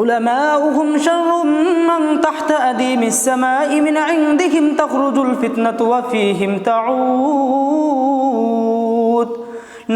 উলামাউহুম শাররুম মান তাহতা আদিমিস সামাই মিন ইনদিহিম তাখরুজুল ফিতনাতু ওয়া ফীহিম তাউদ।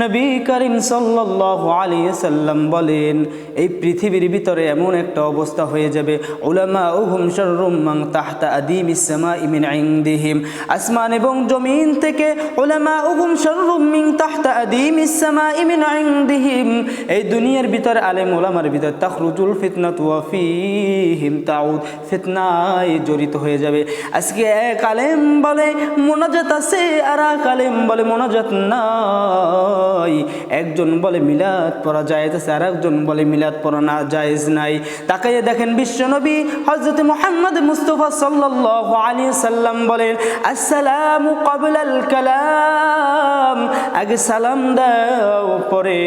নবী করিম সাল্লাল্লাহু আলাইহি সাল্লাম বলেন, এই পৃথিবীর ভিতরে এমন একটা অবস্থা হয়ে যাবে, উলামাউহুম শাররুম মান তাহতা আদিমিস সামাই মিন ইনদিহিম, আসমান এবং জমিন থেকে উলামাউহুম শাররুম মিন তাহতা আদিমিস সামাই মিন ইনদিহিম, এই দুনিয়ার ভিতরে আলেম ওলামার ভিতরে তাখরুজুল ফিতনাতু ওয়া ফীহিম তাউদ, ফিতনায় জড়িত হয়ে যাবে। আজকে এক আলেম বলে মোনাজাত আছে, আর এক আলেম বলে মোনাজাত নাই। একজন বলে মিলাদ পড়া জায়েজ আছে, আর একজন বলে মিলাদ পড়া না জায়েজ নাই। তাকাইয়ে দেখেন বিশ্বনবী হযরত মুহাম্মদ মুস্তাফা সাল্লাল্লাহু আলাইহি সাল্লাম বলেন, আসসালামু ক্বাবলাল কালাম, আগে সালাম দাও পরে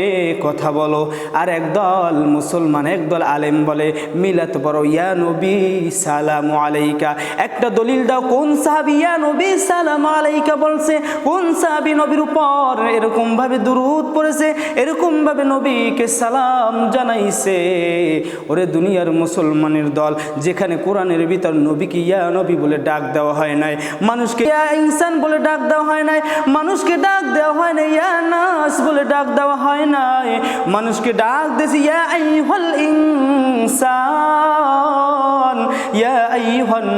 কথা বলো। আর একদল মুসলমান, একদল আলেম বলে মিলাদ পড়ো, ইয়া নবী সালামু আলাইকা। একটা দলিল দাও, কোন সাহাবী ইয়া নবী সালামু আলাইকা বলছে, কোন সাহাবী নবীর উপর এরকম ভাবে দুরূদ পড়েছে, এরকম ভাবে নবীকে সালাম জানাইছে। ওরে দুনিয়ার মুসলমানের দল, যেখানে কোরআনের ভিতর নবীকে ইয়া নবী বলে ডাক দেওয়া হয় নাই, মানুষকে ইয়া ইনসান বলে ডাক দেওয়া হয় নাই, মানুষকে ডাক দেওয়া হয় নাই ইয়া নাস বলে ডাক দেওয়া হয় নাই, মানুষকে ডাক দিয়েছে ইয়া আইয়ুহাল ইনসান, ইয়া আইয়ুহান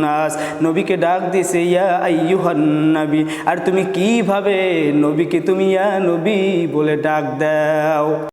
নাস, নবীকে ডাক দিয়েছে ইয়া আইয়ুহান নবী। আর তুমি কিভাবে নবীকে তুমি ইয়া নবী বলে ডাক দাও?